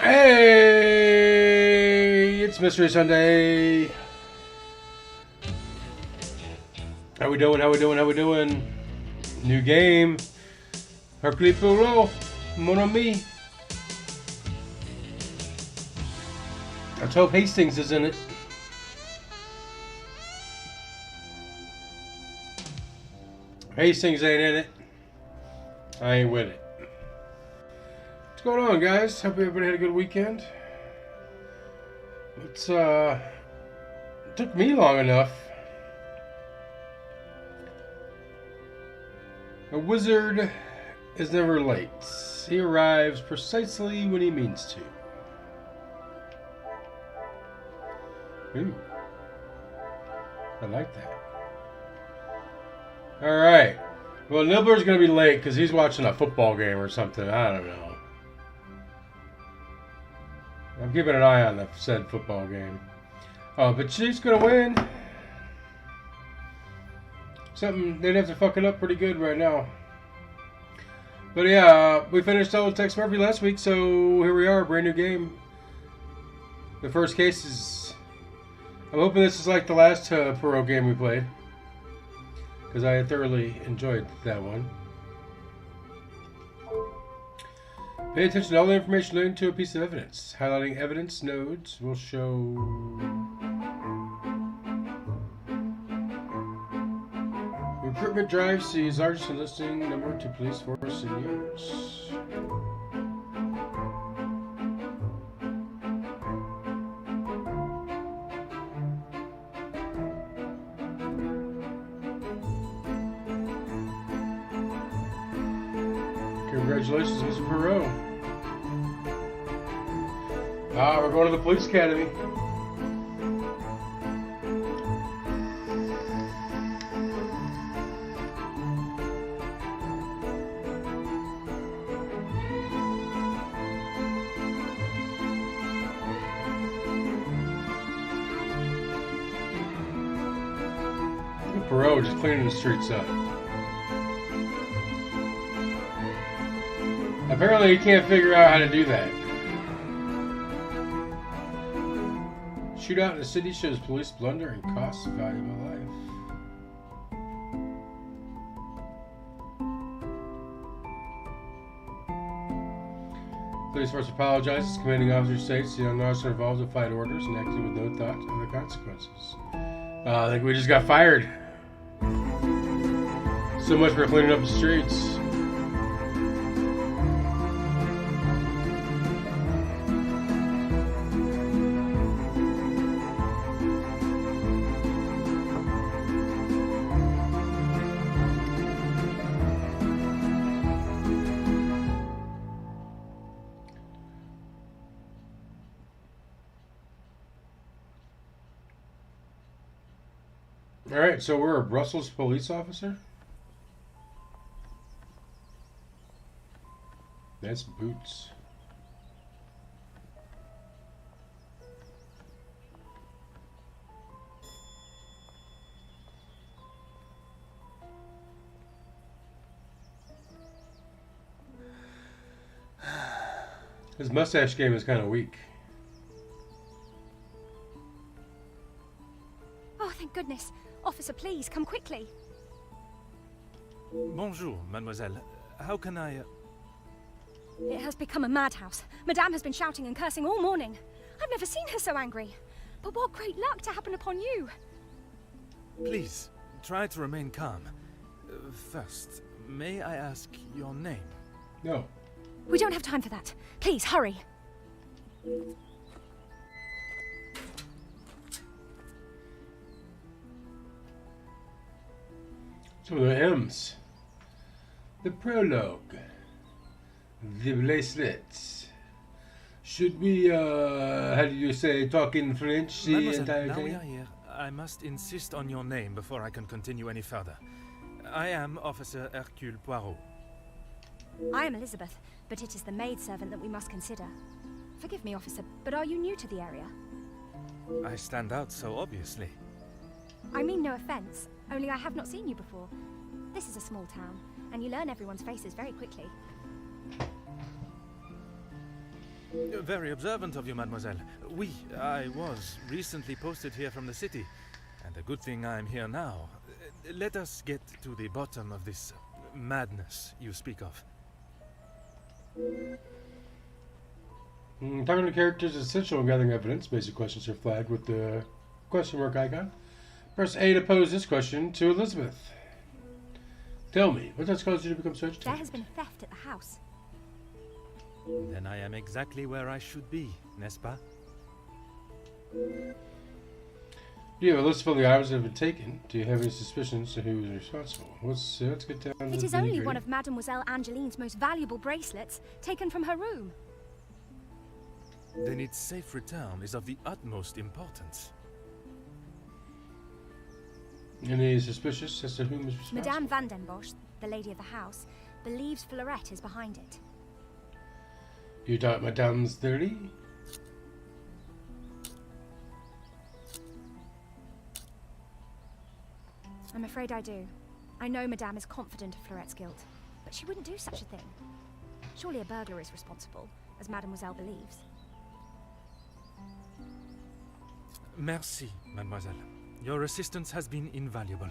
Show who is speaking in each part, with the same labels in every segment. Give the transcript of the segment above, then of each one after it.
Speaker 1: Hey, it's Mystery Sunday. How we doing? How we doing? How we doing? New game. Hercule Poirot. Mon ami. Let's hope Hastings is in it. Hastings ain't in it. I ain't with it. What's going on, guys? Hope everybody had a good weekend. It took me long enough. A wizard is never late. He arrives precisely when he means to. Ooh. I like that. Alright. Well, Nibbler's going to be late because he's watching a football game or something. I don't know. I'm keeping an eye on the said football game. Oh, but she's going to win. Something, they'd have to fuck it up pretty good right now. But yeah, we finished all with Tex Murphy last week, so here we are, brand new game. The first case is... I'm hoping this is like the last Poirot game we played. Because I thoroughly enjoyed that one. Pay attention to all the information relating to a piece of evidence. Highlighting evidence nodes will show... Recruitment drive sees largest enlisting number to police force in years. Congratulations, Mr. Poirot. We're going to the police academy. Poirot just cleaning the streets up. Apparently he can't figure out how to do that. Shootout in the city shows police blunder and costs valuable life. Police force apologizes. Commanding officer states the unknown officer involved defied orders and acted with no thought of the consequences. I think we just got fired. So much for cleaning up the streets. Alright, so we're a Brussels police officer? That's boots. His mustache game is kind of weak.
Speaker 2: Oh, thank goodness. Officer, please, come quickly.
Speaker 3: Bonjour, mademoiselle. How can I...
Speaker 2: It has become a madhouse. Madame has been shouting and cursing all morning. I've never seen her so angry. But what great luck to happen upon you.
Speaker 3: Please, try to remain calm. First, may I ask your name?
Speaker 1: No.
Speaker 2: We don't have time for that. Please, hurry.
Speaker 1: So the M's. The prologue. The bracelets. Should we, how do you say, talk in French the entire
Speaker 3: now we
Speaker 1: thing?
Speaker 3: are here, I must insist on your name before I can continue any further. I am Officer Hercule Poirot.
Speaker 2: I am Elizabeth, but it is the maidservant that we must consider. Forgive me, officer, but are you new to the area?
Speaker 3: I stand out so obviously.
Speaker 2: I mean no offense, only I have not seen you before. This is a small town, and you learn everyone's faces very quickly.
Speaker 3: Very observant of you, mademoiselle. I was recently posted here from the city, and a good thing I'm here now. Let us get to the bottom of this madness you speak of.
Speaker 1: Talking to characters is essential in gathering evidence. Basic questions are flagged with the question mark icon. Press A to pose this question to Elizabeth. Tell me, what has caused you to become so agitated?
Speaker 2: There has been theft at the house.
Speaker 3: Then I am exactly where I should be, n'est-ce pas?
Speaker 1: Do you have a list of all the items that have been taken? Do you have any suspicions of who is responsible? Let's get down to
Speaker 2: It is
Speaker 1: the
Speaker 2: only
Speaker 1: nitty-gritty.
Speaker 2: one of Mademoiselle Angeline's most valuable bracelets, taken from her room.
Speaker 3: Then its safe return is of the utmost importance.
Speaker 1: Any suspicious as to whom is responsible?
Speaker 2: Madame Van den Bosch, the lady of the house, believes Fleurette is behind it.
Speaker 1: You doubt Madame's theory?
Speaker 2: I'm afraid I do. I know Madame is confident of Fleurette's guilt, but she wouldn't do such a thing. Surely a burglar is responsible, as Mademoiselle believes.
Speaker 3: Merci, mademoiselle. Your assistance has been invaluable.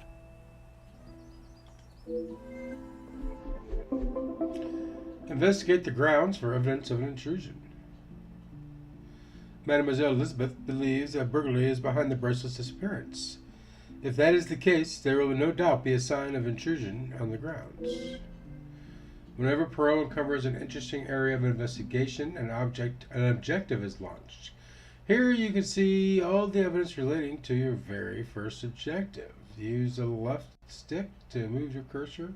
Speaker 1: Investigate the grounds for evidence of an intrusion. Mademoiselle Elizabeth believes that burglary is behind the bracelet's disappearance. If that is the case, there will no doubt be a sign of intrusion on the grounds. Whenever Poirot uncovers an interesting area of investigation, an objective is launched. Here you can see all the evidence relating to your very first objective. Use the left stick to move your cursor.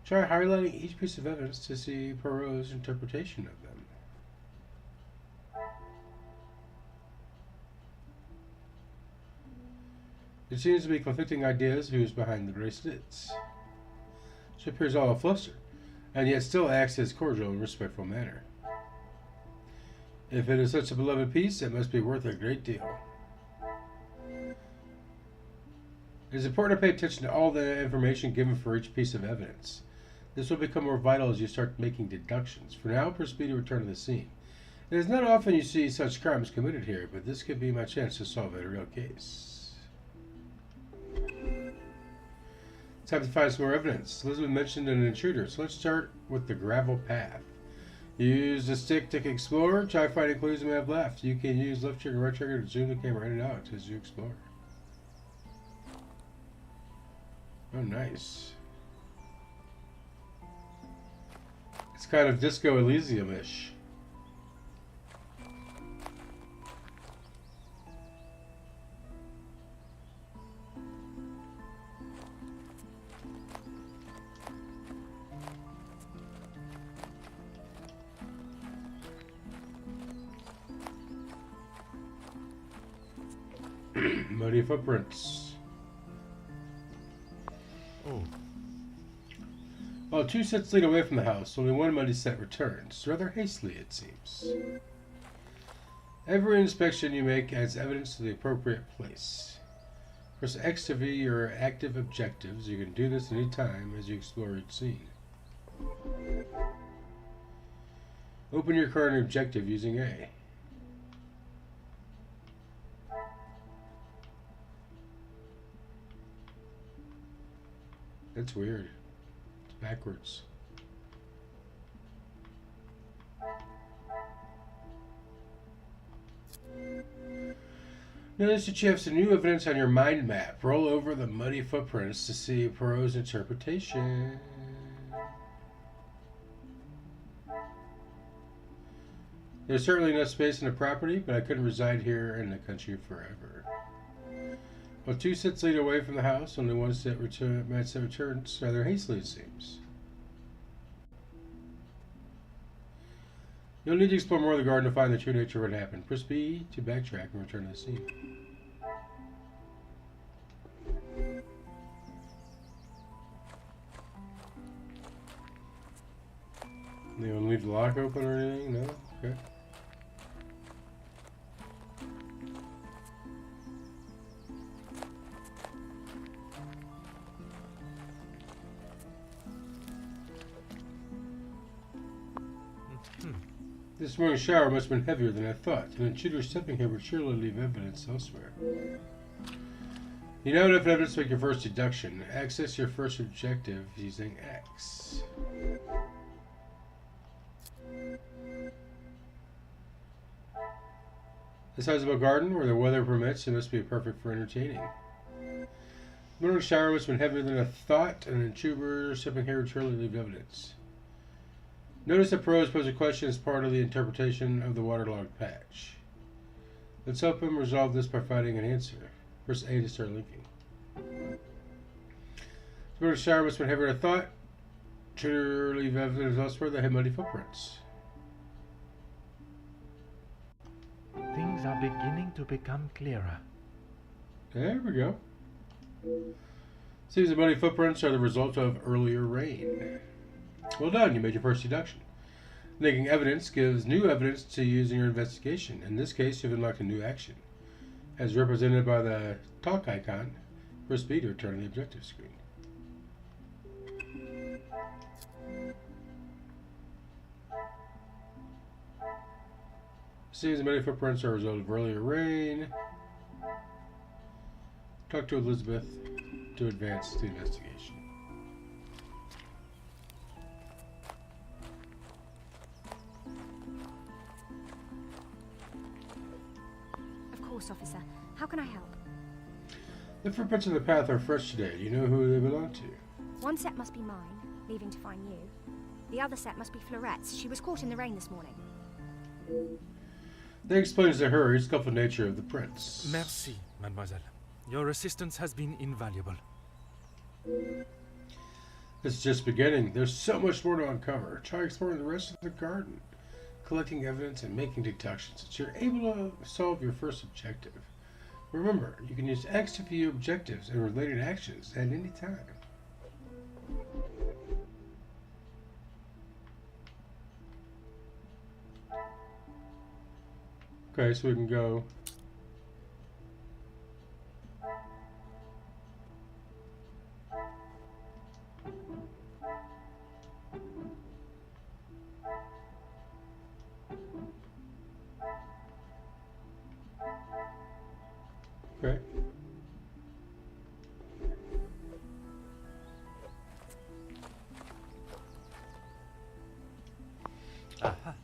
Speaker 1: Try highlighting each piece of evidence to see Poirot's interpretation of them. There seems to be conflicting ideas who's behind the bracelets. She appears all afluster, and yet still acts as cordial and respectful manner. If it is such a beloved piece, it must be worth a great deal. It is important to pay attention to all the information given for each piece of evidence. This will become more vital as you start making deductions. For now, proceed to return to the scene. It is not often you see such crimes committed here, but this could be my chance to solve a real case. It's time to find some more evidence. Elizabeth mentioned an intruder, so let's start with the gravel path. Use the stick to explore. Try finding clues you may have left. You can use left trigger and right trigger to zoom the camera in and out as you explore. Oh, nice. It's kind of Disco Elysium-ish. Muddy footprints.
Speaker 3: Oh.
Speaker 1: While two sets lead away from the house, only one muddy set returns, rather hastily it seems. Every inspection you make adds evidence to the appropriate place. Press X to view your active objectives. You can do this any time as you explore each scene. Open your current objective using A. That's weird. It's backwards. Notice that you have some new evidence on your mind map. Roll over the muddy footprints to see Poirot's interpretation. There's certainly enough space in the property, but I couldn't reside here in the country forever. While two sets lead away from the house, only one set returns rather hastily, it seems. You'll need to explore more of the garden to find the true nature of what happened. Press B to backtrack and return to the scene. You want to leave the lock open or anything? No? Okay. This morning's shower must have been heavier than I thought. An intruder stepping here would surely leave evidence elsewhere. You know enough evidence to make your first deduction. Access your first objective using X. The size of a garden where the weather permits, it must be perfect for entertaining. The morning shower must have been heavier than I thought. An intruder stepping here would surely leave evidence. Notice that Poirot posed a question as part of the interpretation of the waterlogged patch. Let's help him resolve this by finding an answer. Press A to start linking. The morning shower must have been heavier than I thought. Intruder leave evidence elsewhere that had muddy footprints.
Speaker 3: Things are beginning to become clearer.
Speaker 1: There we go. Seems the muddy footprints are the result of earlier rain. Well done, you made your first deduction. Linking evidence gives new evidence to use in your investigation. In this case, you've unlocked a new action. As represented by the talk icon, press B to return to the objective screen. Seems the many footprints are a result of earlier rain. Talk to Elizabeth to advance the investigation.
Speaker 2: Of course, officer. How can I help?
Speaker 1: The footprints in the path are fresh today. Do you know who they belong to?
Speaker 2: One set must be mine, leaving to find you. The other set must be Florette's. She was caught in the rain this morning.
Speaker 1: That explains the hurry, scuffled nature of the prints.
Speaker 3: Merci, mademoiselle. Your assistance has been invaluable.
Speaker 1: It's just beginning. There's so much more to uncover. Try exploring the rest of the garden, collecting evidence and making deductions so you're able to solve your first objective. Remember, you can use X to view objectives and related actions at any time. Okay, so we can go. Okay.
Speaker 3: Aha.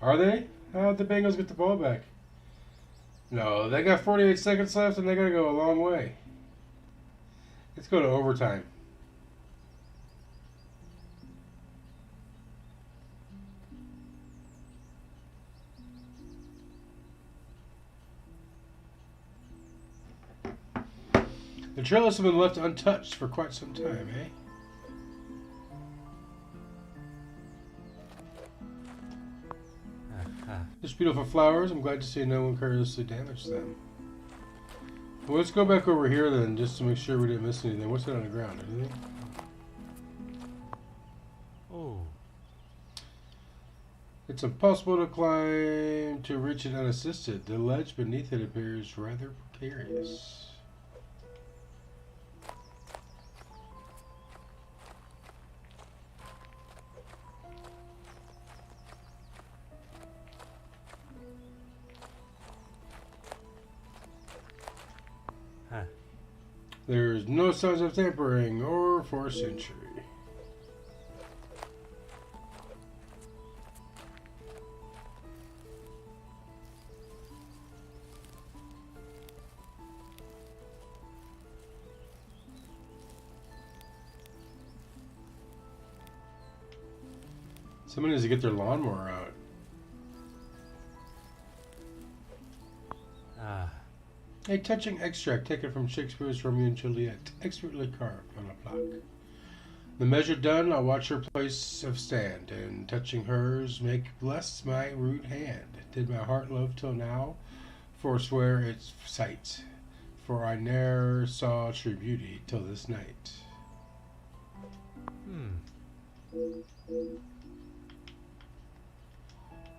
Speaker 1: Are they? How'd the Bengals get the ball back? No, they got 48 seconds left and they gotta go a long way. Let's go to overtime. The trailers have been left untouched for quite some time, eh? There's beautiful flowers. I'm glad to see no one carelessly damaged them. Well, let's go back over here then, just to make sure we didn't miss anything. What's that on the ground? Anything?
Speaker 3: Oh.
Speaker 1: It's impossible to climb to reach it unassisted. The ledge beneath it appears rather precarious. There's no signs of tampering or forced entry. Someone needs to get their lawnmower out. A touching extract taken from Shakespeare's Romeo and Juliet, expertly carved on a plaque. The measure done, I'll watch her place of stand, and touching hers, make blessed my rude hand. Did my heart love till now, forswear its sight, for I ne'er saw true beauty till this night.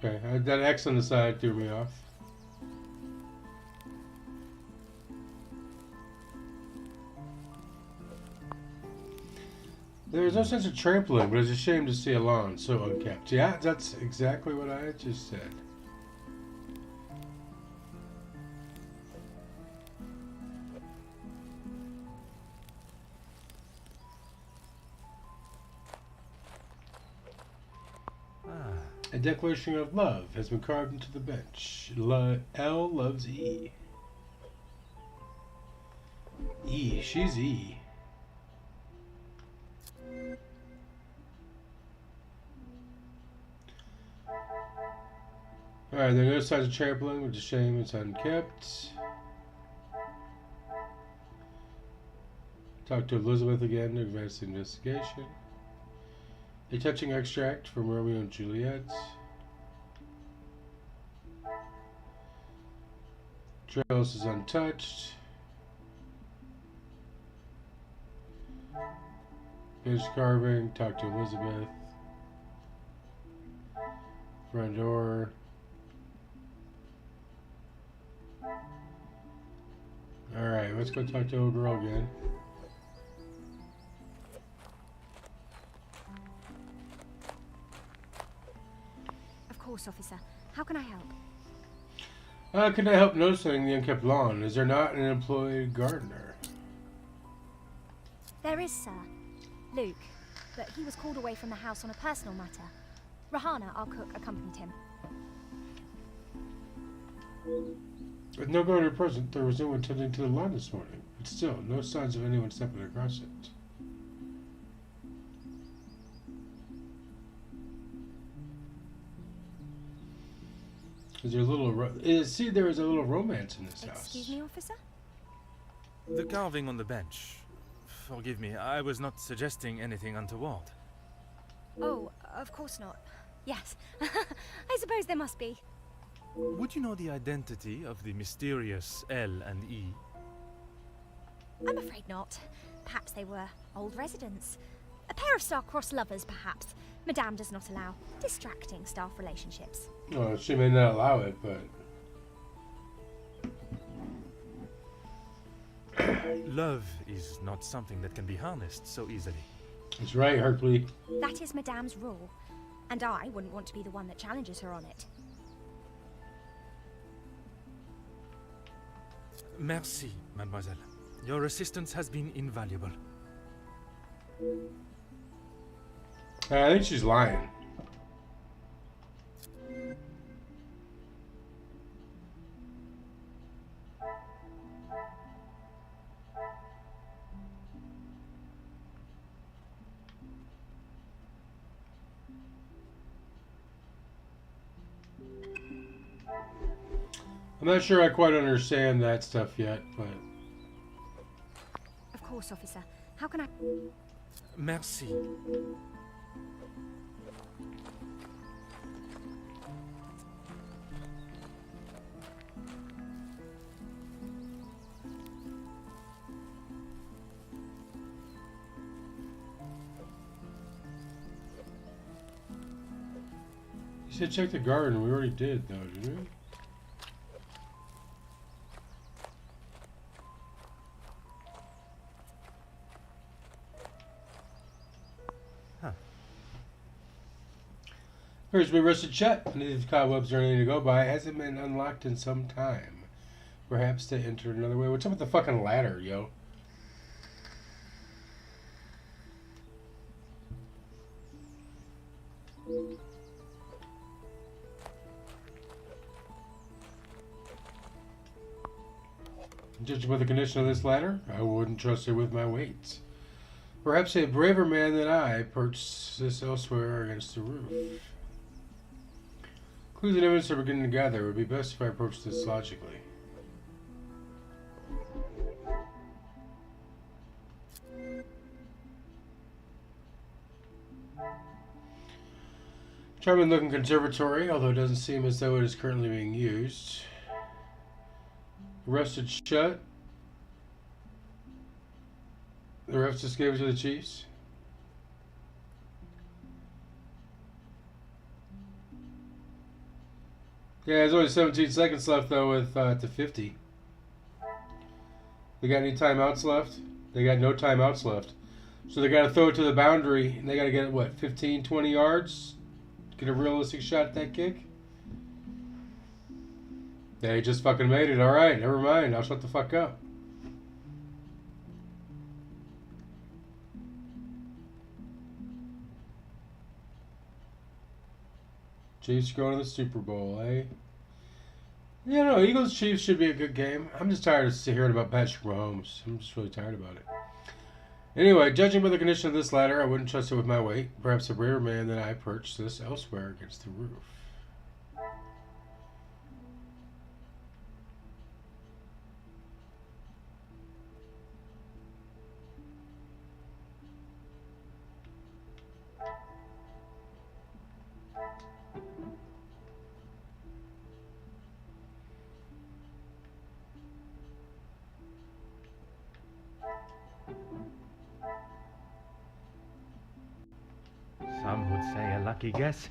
Speaker 1: Okay, that X on the side threw me off. There's no sense of trampling, but it's a shame to see a lawn so unkept. Yeah, that's exactly what I just said. A declaration of love has been carved into the bench. L loves E. E, she's E. Alright, there are no signs of trampling, which is a shame it's unkept. Talk to Elizabeth again to advance the investigation. A touching extract from Romeo and Juliet. Trails is untouched. Fish carving. Talk to Elizabeth. Front door. Alright, let's go talk to old girl again.
Speaker 2: Of course, officer. How can I help?
Speaker 1: Can I help noticing the unkept lawn? Is there not an employed gardener?
Speaker 2: There is, sir. Luke. But he was called away from the house on a personal matter. Rahana, our cook, accompanied him.
Speaker 1: With no gardener present, there was no one tending to the lawn this morning. But still, no signs of anyone stepping across it. Is there a little... see, there is a little romance in this house.
Speaker 2: Excuse me, officer?
Speaker 3: The carving on the bench. Forgive me, I was not suggesting anything untoward.
Speaker 2: Oh, of course not. Yes. I suppose there must be.
Speaker 3: Would you know the identity of the mysterious L and E?
Speaker 2: I'm afraid not. Perhaps they were old residents. A pair of star-crossed lovers, perhaps. Madame does not allow distracting staff relationships.
Speaker 1: Well, she may not allow it, but...
Speaker 3: Love is not something that can be harnessed so easily.
Speaker 1: That's right, Hercule.
Speaker 2: That is Madame's rule. And I wouldn't want to be the one that challenges her on it.
Speaker 3: Merci, mademoiselle. Your assistance has been invaluable.
Speaker 1: I think she's lying. I'm not sure I quite understand that stuff yet, but...
Speaker 2: Of course, officer. How can I...
Speaker 3: Merci.
Speaker 1: You said check the garden. We already did, though, didn't we? Appears to be rusted shut. Any of the cobwebs are anything to go by. It hasn't been unlocked in some time. Perhaps they entered another way. What's up with the fucking ladder, yo? Judging by the condition of this ladder, I wouldn't trust it with my weights. Perhaps a braver man than I perched this elsewhere against the roof. Clues and evidence are beginning to gather. It would be best if I approached this logically. Charming looking conservatory, although it doesn't seem as though it is currently being used. Rusted shut. The refs just gave it to the Chiefs. Yeah, there's only 17 seconds left, though, with to 50. They got any timeouts left? They got no timeouts left. So they got to throw it to the boundary, and they got to get it, what, 15, 20 yards? Get a realistic shot at that kick? They just fucking made it. All right, never mind. I'll shut the fuck up. Chiefs going to the Super Bowl, eh? Yeah, no, Eagles Chiefs should be a good game. I'm just tired of hearing about Patrick Mahomes. I'm just really tired about it. Anyway, judging by the condition of this ladder, I wouldn't trust it with my weight. Perhaps a braver man than I perched this elsewhere against the roof.
Speaker 3: Some would say a lucky guess.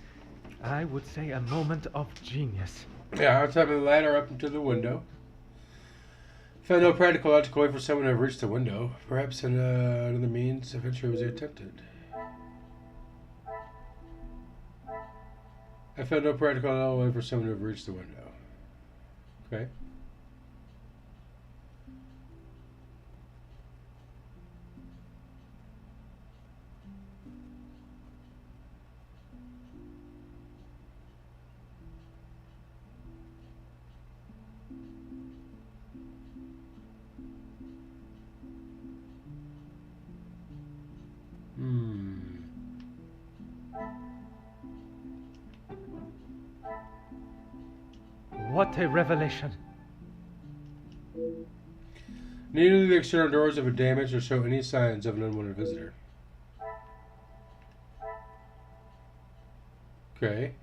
Speaker 3: I would say a moment of genius.
Speaker 1: Yeah, on top of the ladder up into the window. Found no practical logical way for someone to have reached the window. Perhaps another means of entry was attempted. I found no practical way for someone to have reached the window. Okay.
Speaker 3: What a revelation!
Speaker 1: Neither of the external doors have been damaged or show any signs of an unwanted visitor. Okay.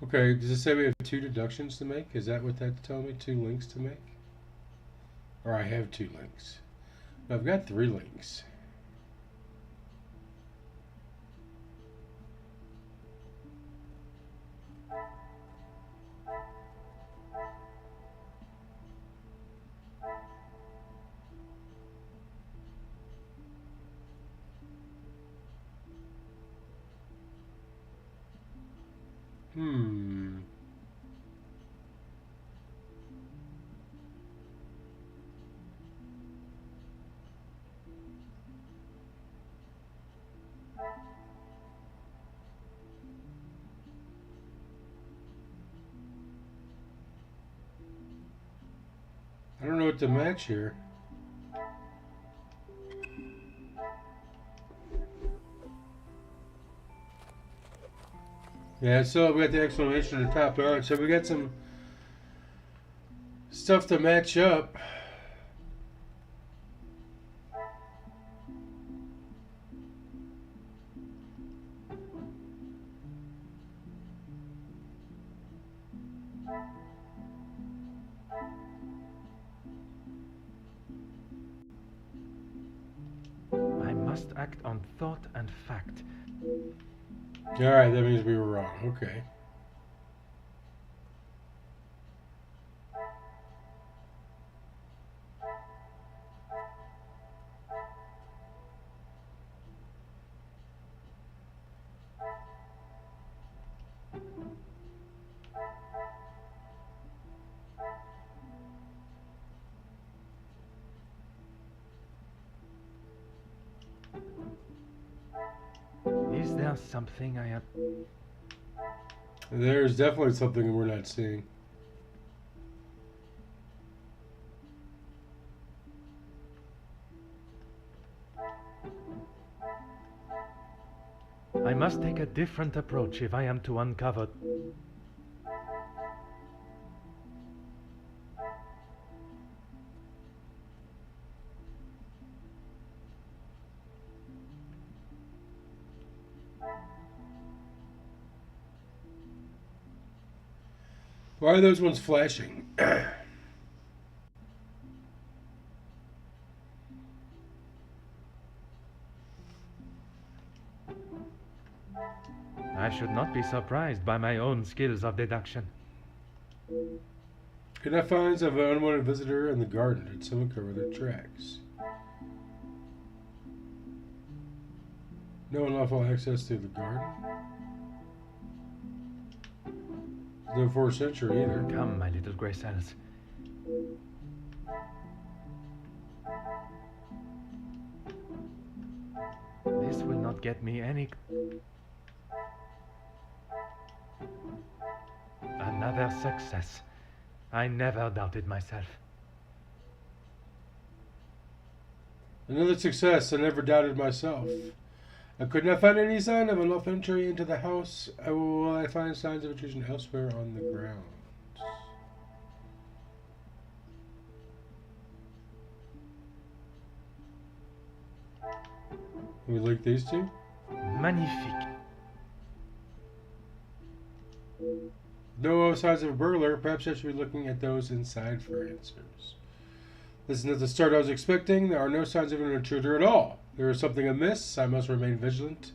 Speaker 1: Okay, does it say we have 2 deductions to make? Is that what that's telling me? 2 links to make? Or I have 2 links. I've got 3 links. I don't know what to match here. Yeah, so we got the exclamation at the top. Alright, so we got some stuff to match up.
Speaker 3: I must act on thought and fact.
Speaker 1: Alright, that means we were wrong. Okay.
Speaker 3: Is there something I have...
Speaker 1: There's definitely something we're not seeing.
Speaker 3: I must take a different approach if I am to uncover...
Speaker 1: Why are those ones flashing?
Speaker 3: I should not be surprised by my own skills of deduction.
Speaker 1: Could I find signs of an unwanted visitor in the garden? Did someone cover their tracks? No unlawful access to the garden? No 4th century either.
Speaker 3: Come, my little grey cells. This will not get me any... Another success. I never doubted myself.
Speaker 1: Another success. I never doubted myself. I could not find any sign of unlawful entry into the house. Will I find signs of intrusion elsewhere on the ground? We link these two?
Speaker 3: Magnifique.
Speaker 1: No signs of a burglar. Perhaps I should be looking at those inside for answers. This is not the start I was expecting. There are no signs of an intruder at all. There is something amiss. I must remain vigilant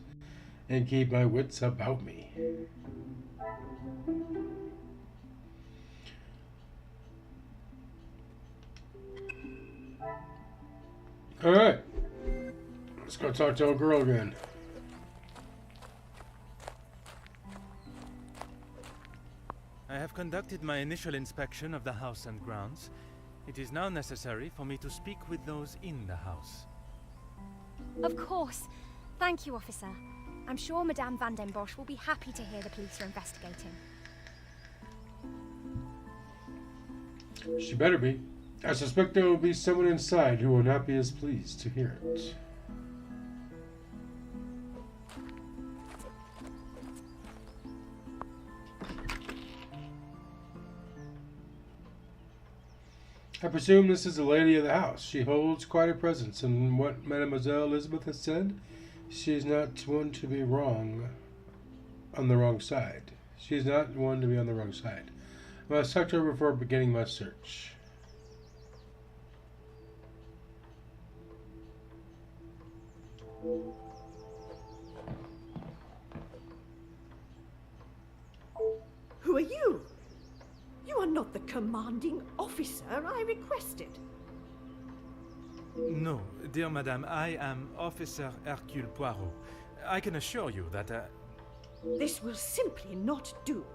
Speaker 1: and keep my wits about me. Alright. Let's go talk to a girl again.
Speaker 3: I have conducted my initial inspection of the house and grounds. It is now necessary for me to speak with those in the house.
Speaker 2: Of course. Thank you, officer. I'm sure Madame Van den Bosch will be happy to hear the police are investigating.
Speaker 1: She better be. I suspect there will be someone inside who will not be as pleased to hear it. I presume this is the lady of the house. She holds quite a presence, and what Mademoiselle Elizabeth has said, she is not one to be wrong on the wrong side. She is not one to be on the wrong side. I must talk to her before beginning my search.
Speaker 4: Who are you? You are not the commanding officer I requested.
Speaker 3: No, dear madame, I am Officer Hercule Poirot. I can assure you that...
Speaker 4: This will simply not do.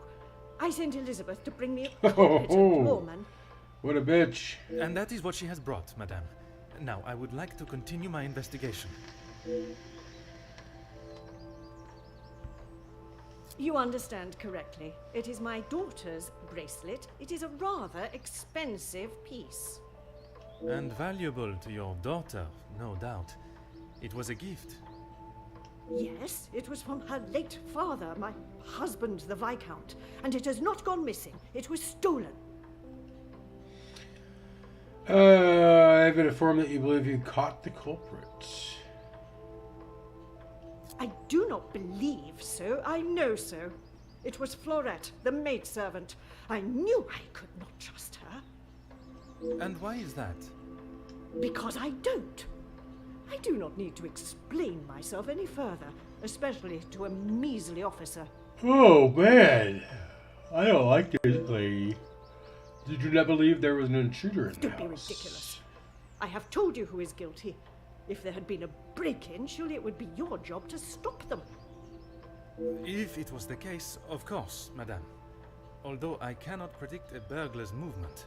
Speaker 4: I sent Elizabeth to bring me a competent woman.
Speaker 1: What a bitch.
Speaker 3: And that is what she has brought, madame. Now, I would like to continue my investigation.
Speaker 4: You understand correctly. It is my daughter's bracelet. It is a rather expensive piece.
Speaker 3: And valuable to your daughter, no doubt. It was a gift.
Speaker 4: Yes, it was from her late father, my husband, the Viscount, and it has not gone missing. It was stolen.
Speaker 1: I've been informed that you believe you caught the culprit.
Speaker 4: I do not believe so. I know so. It was Florette, the maidservant. I knew I could not trust her.
Speaker 3: And why is that?
Speaker 4: Because I don't. I do not need to explain myself any further, especially to a measly officer.
Speaker 1: Oh, man. I don't like this lady. Did you not believe there was an intruder in the house?
Speaker 4: Don't be ridiculous. I have told you who is guilty. If there had been a break-in, surely it would be your job to stop them.
Speaker 3: If it was the case, of course, madame. Although I cannot predict a burglar's movement.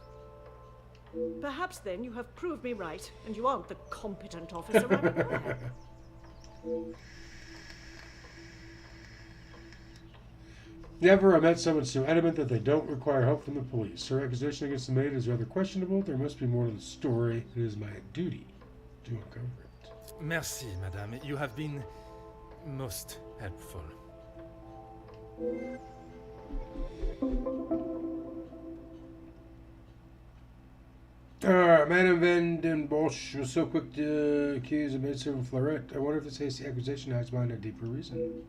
Speaker 4: Perhaps then you have proved me right, and you aren't the competent officer I require.
Speaker 1: Never I met someone so adamant that they don't require help from the police. Her accusation against the maid is rather questionable. There must be more to the story. It is my duty to uncover it.
Speaker 3: Merci, madame. You have been most helpful.
Speaker 1: Madame Van den Bosch was so quick to accuse a maidservant Florette. I wonder if this hasty accusation hides behind a deeper reason.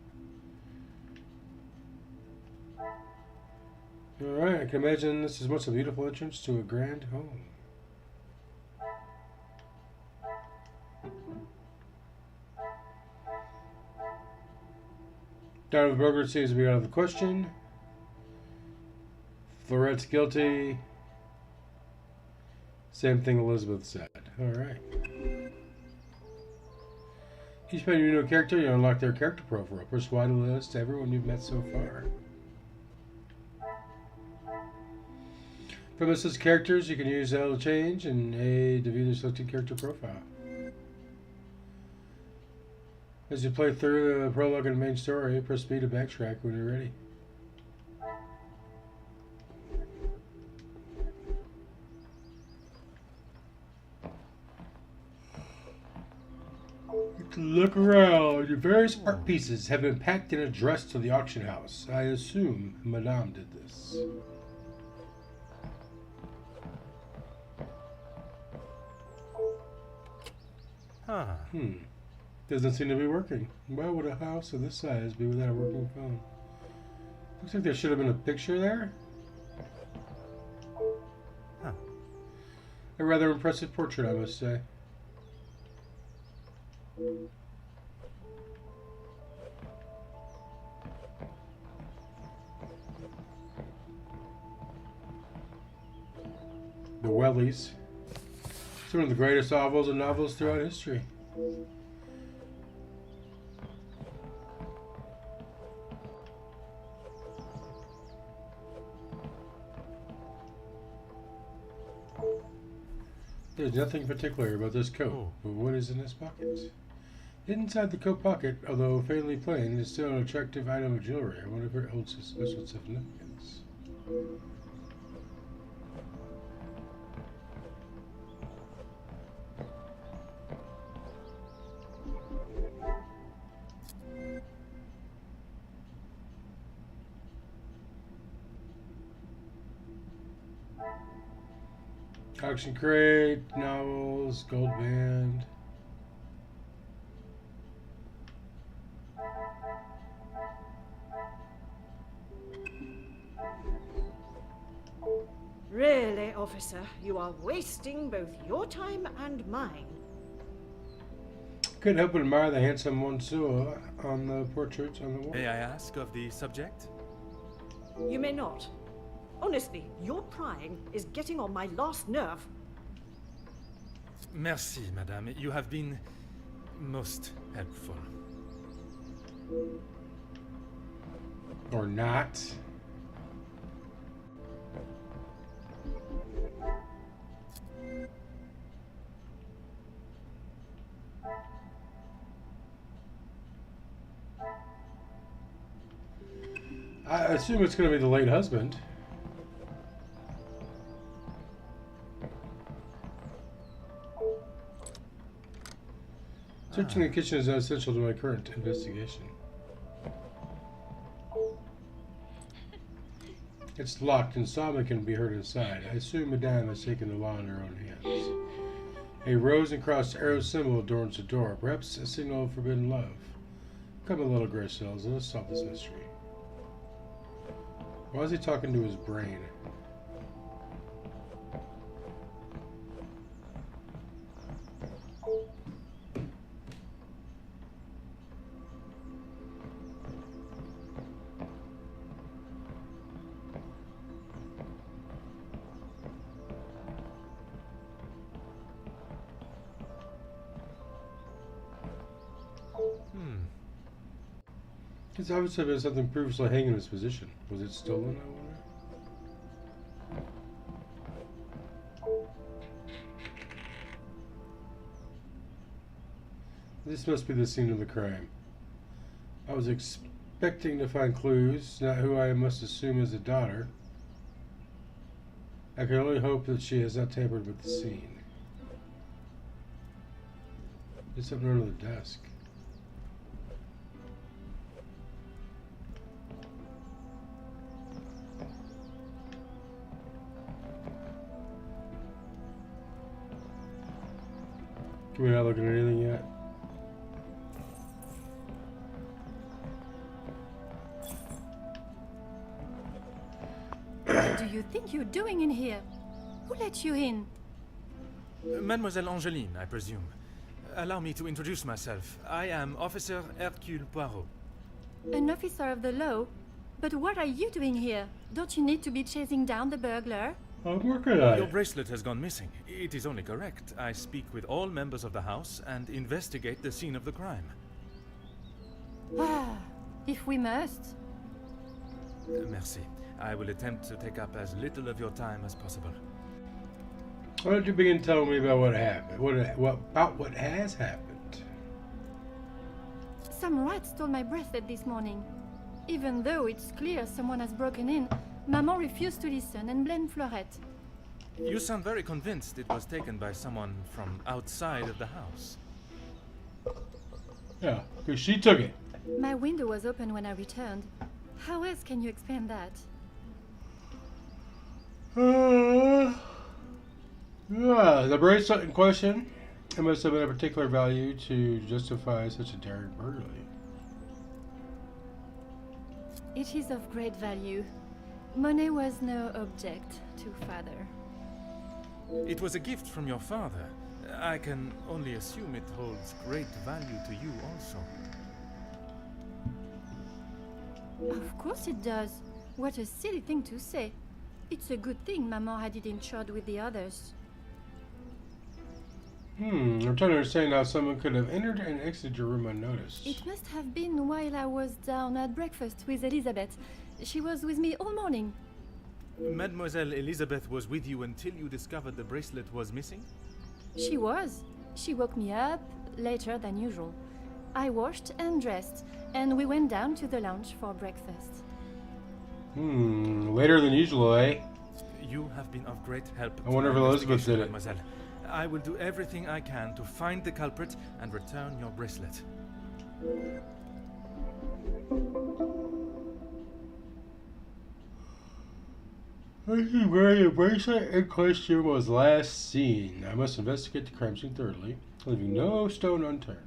Speaker 1: Alright, I can imagine this is once a beautiful entrance to a grand home. Doubt of the burglar seems to be out of the question. Florette's guilty. Same thing Elizabeth said. Alright. Each time you know a character, you unlock their character profile. Press Y to list everyone you've met so far. From this list of characters, you can use L to change and A to view the selected character profile. As you play through the prologue and main story, press B to backtrack when you're ready. Look around. Your various art pieces have been packed and addressed to the auction house. I assume Madame did this.
Speaker 3: Ah.
Speaker 1: Doesn't seem to be working. Why would a house of this size be without a working phone? Looks like there should have been a picture there.
Speaker 3: Huh.
Speaker 1: A rather impressive portrait, I must say. The Wellies. Some of the greatest novels and novels throughout history. There's nothing particular about this coat, but what is in this pocket? Inside the coat pocket, although faintly plain, is still an attractive item of jewelry. I wonder if it holds a special significance. Auction crate, novels, gold band.
Speaker 4: Really, officer, you are wasting both your time and mine.
Speaker 1: Couldn't help but admire the handsome Monsieur on the portraits on the wall.
Speaker 3: May I ask of the subject?
Speaker 4: You may not. Honestly, your prying is getting on my last nerve.
Speaker 3: Merci, madame. You have been most helpful.
Speaker 1: Or not. I assume it's going to be the late husband. Searching the kitchen is essential to my current investigation. It's locked and sobbing can be heard inside. I assume Madame has taken the law in her own hands. A rose and cross arrow symbol adorns the door, perhaps a signal of forbidden love. Come a little, Gracels, and let's solve this mystery. Why is he talking to his brain? It's obviously been something previously hanging in his position. Was it stolen, I wonder? This must be the scene of the crime. I was expecting to find clues, not who I must assume is the daughter. I can only hope that she has not tampered with the scene. There's something under the desk. We're not looking at anything yet.
Speaker 5: What do you think you're doing in here? Who let you in?
Speaker 3: Mademoiselle Angeline, I presume. Allow me to introduce myself. I am Officer Hercule Poirot.
Speaker 5: An officer of the law? But what are you doing here? Don't you need to be chasing down the burglar?
Speaker 1: I'm working on
Speaker 3: Your
Speaker 1: it.
Speaker 3: bracelet has gone missing. It is only correct. I speak with all members of the house and investigate the scene of the crime.
Speaker 5: Ah, if we must.
Speaker 3: Merci. I will attempt to take up as little of your time as possible.
Speaker 1: Why don't you begin telling me about what happened? What has happened?
Speaker 5: Some rat stole my bracelet this morning. Even though it's clear someone has broken in, Maman refused to listen and blamed Florette.
Speaker 3: You sound very convinced it was taken by someone from outside of the house.
Speaker 1: Yeah, because she took it.
Speaker 5: My window was open when I returned. How else can you explain that?
Speaker 1: Yeah, the bracelet in question. It must have been of particular value to justify such a daring burglary.
Speaker 5: It is of great value. Money was no object to father.
Speaker 3: It was a gift from your father. I can only assume it holds great value to you also.
Speaker 5: Of course it does. What a silly thing to say. It's a good thing Maman had it insured with the others.
Speaker 1: I'm trying to understand how someone could have entered and exited your room unnoticed.
Speaker 5: It must have been while I was down at breakfast with Elizabeth. She was with me all morning.
Speaker 3: Mademoiselle Elizabeth was with you until you discovered the bracelet was missing?
Speaker 5: She was. She woke me up later than usual. I washed and dressed, and we went down to the lounge for breakfast.
Speaker 1: Later than usual, eh?
Speaker 3: You have been of great help.
Speaker 1: I wonder if Elizabeth did it.
Speaker 3: Mademoiselle. I will do everything I can to find the culprit and return your bracelet.
Speaker 1: I see where the bracelet in question was last seen. I must investigate the crime scene thoroughly, leaving no stone unturned.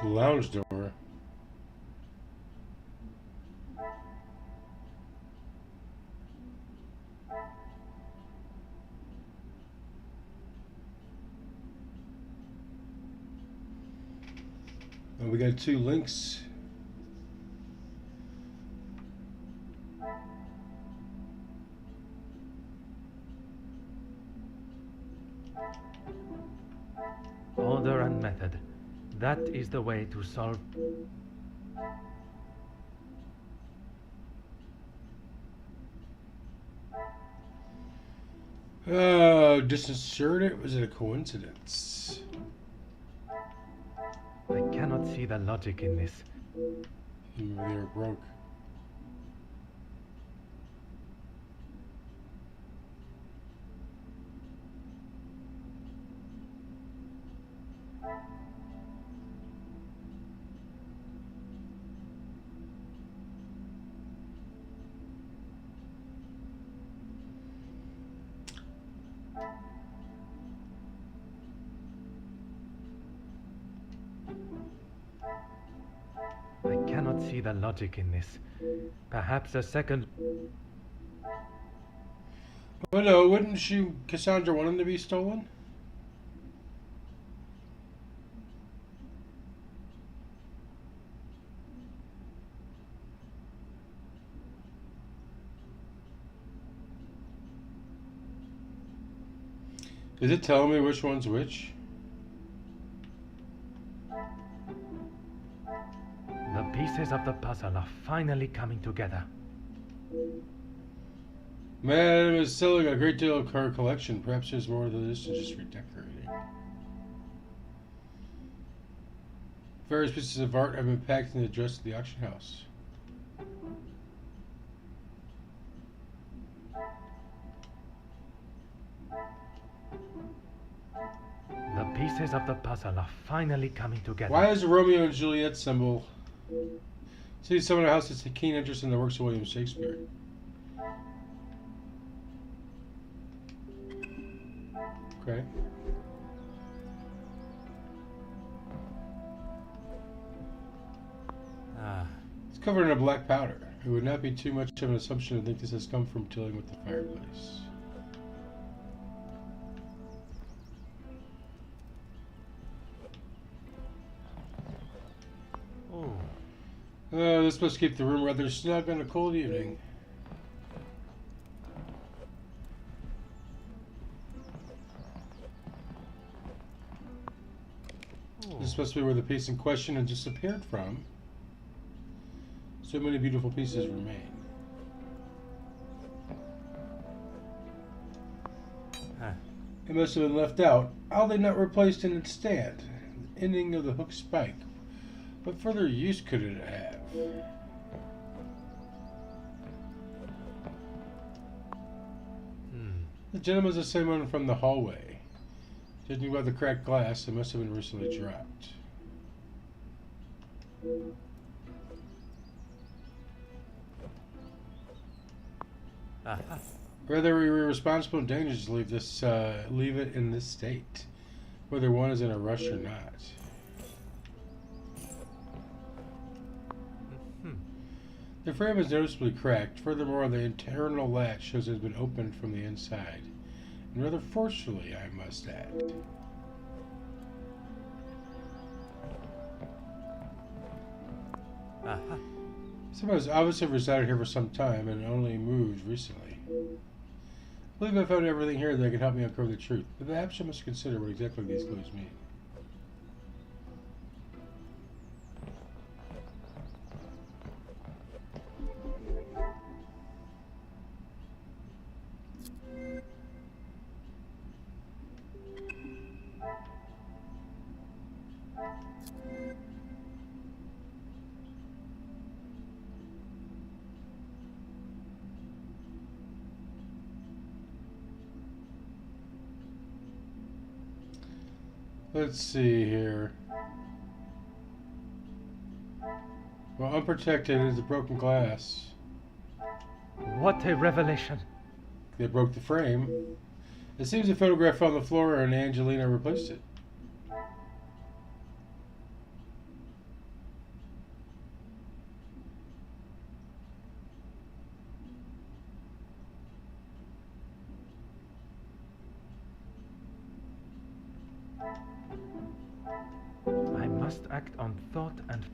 Speaker 1: The lounge door. And we got 2 links.
Speaker 3: Order and method. That is the way to solve...
Speaker 1: Disinserted? Was it a coincidence?
Speaker 3: I cannot see the logic in this.
Speaker 1: They were broke.
Speaker 3: I cannot see the logic in this. Perhaps a second...
Speaker 1: Well, no, wouldn't Cassandra want him to be stolen? Is it telling me which one's which?
Speaker 3: The pieces of the puzzle are finally coming together.
Speaker 1: Madam is selling a great deal of her collection. Perhaps there's more than this than just redecorating. Various pieces of art have been packed and addressed to the auction house.
Speaker 3: The pieces of the puzzle are finally coming together.
Speaker 1: Why is the Romeo and Juliet symbol? See, someone in the house has a keen interest in the works of William Shakespeare. Okay. It's covered in a black powder. It would not be too much of an assumption to think this has come from tilling with the fireplace. This supposed to keep the room rather snug on a cold evening. This is supposed to be where the piece in question had disappeared from. So many beautiful pieces remain. It must have been left out. How they not replaced in its stand? The ending of the hook spike. What further use could it have? The gentleman's the same one from the hallway. Judging by the cracked glass, it must have been recently dropped. Rather, we were responsible and dangerous to leave it in this state, whether one is in a rush or not. The frame is noticeably cracked. Furthermore, the internal latch shows it has been opened from the inside, and rather forcefully, I must add. Someone has obviously resided here for some time and only moved recently. I believe I found everything here that can help me uncover the truth, but perhaps I must consider what exactly these clues mean. Let's see here. Well, unprotected is the broken glass.
Speaker 3: What a revelation!
Speaker 1: They broke the frame. It seems the photograph fell on the floor and Angelina replaced it.
Speaker 3: I must act on thought and...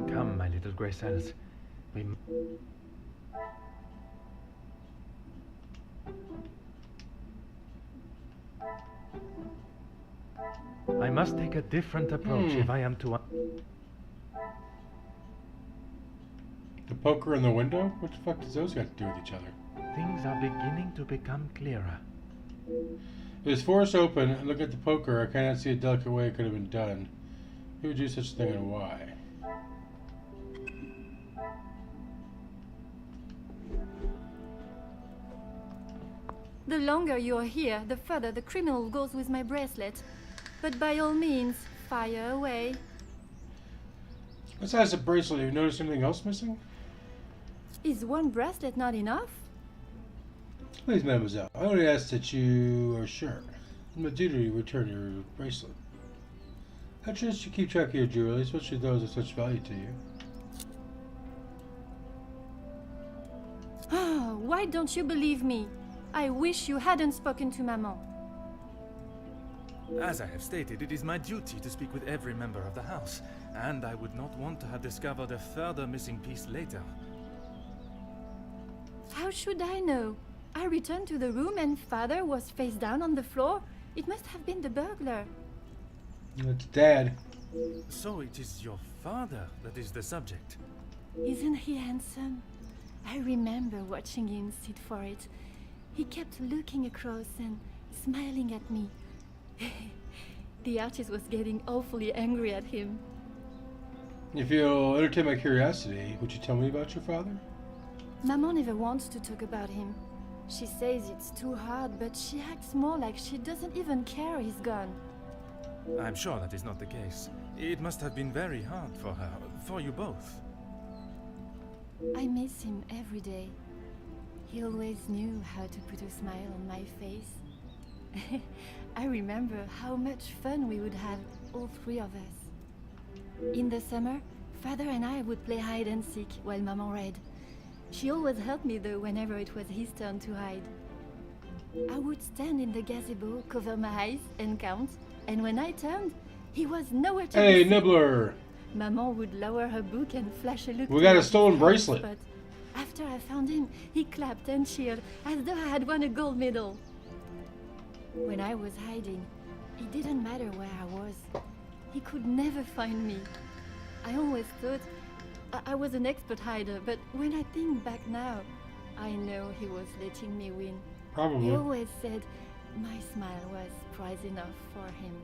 Speaker 3: Come, my little grey cells. I must take a different approach if I am to...
Speaker 1: The poker in the window? What the fuck does those got to do with each other?
Speaker 3: Things are beginning to become clearer.
Speaker 1: It was forced open, and look at the poker. I cannot see a delicate way it could have been done. Who would do such a thing and why?
Speaker 5: The longer you are here, the further the criminal goes with my bracelet. But by all means, fire away.
Speaker 1: Besides the bracelet, have you noticed anything else missing?
Speaker 5: Is one bracelet not enough?
Speaker 1: Please, mademoiselle, I only ask that you are sure. It's my duty to return your bracelet. I trust you keep track of your jewelry, especially those of such value to you.
Speaker 5: Why don't you believe me? I wish you hadn't spoken to Maman.
Speaker 3: As I have stated, it is my duty to speak with every member of the house, and I would not want to have discovered a further missing piece later.
Speaker 5: How should I know? I returned to the room and Father was face down on the floor. It must have been the burglar.
Speaker 1: It's Dad.
Speaker 3: So it is your father that is the subject.
Speaker 5: Isn't he handsome? I remember watching him sit for it. He kept looking across and smiling at me. The artist was getting awfully angry at him.
Speaker 1: If you'll entertain my curiosity, would you tell me about your father?
Speaker 5: Maman never wants to talk about him. She says it's too hard, but she acts more like she doesn't even care he's gone.
Speaker 3: I'm sure that is not the case. It must have been very hard for her, for you both.
Speaker 5: I miss him every day. He always knew how to put a smile on my face. I remember how much fun we would have, all three of us. In the summer, Father and I would play hide and seek while Maman read. She always helped me though whenever it was his turn to hide. I would stand in the gazebo, cover my eyes and count, and when I turned, he was nowhere to
Speaker 1: Hey,
Speaker 5: be seen.
Speaker 1: Nibbler!
Speaker 5: Maman would lower her book and flash a look.
Speaker 1: We got a
Speaker 5: towards
Speaker 1: stolen
Speaker 5: his house,
Speaker 1: bracelet.
Speaker 5: But after I found him, he clapped and cheered as though I had won a gold medal. When I was hiding, it didn't matter where I was. He could never find me. I always thought I was an expert hider, but when I think back now, I know he was letting me win.
Speaker 1: Probably.
Speaker 5: He always said my smile was prize enough for him.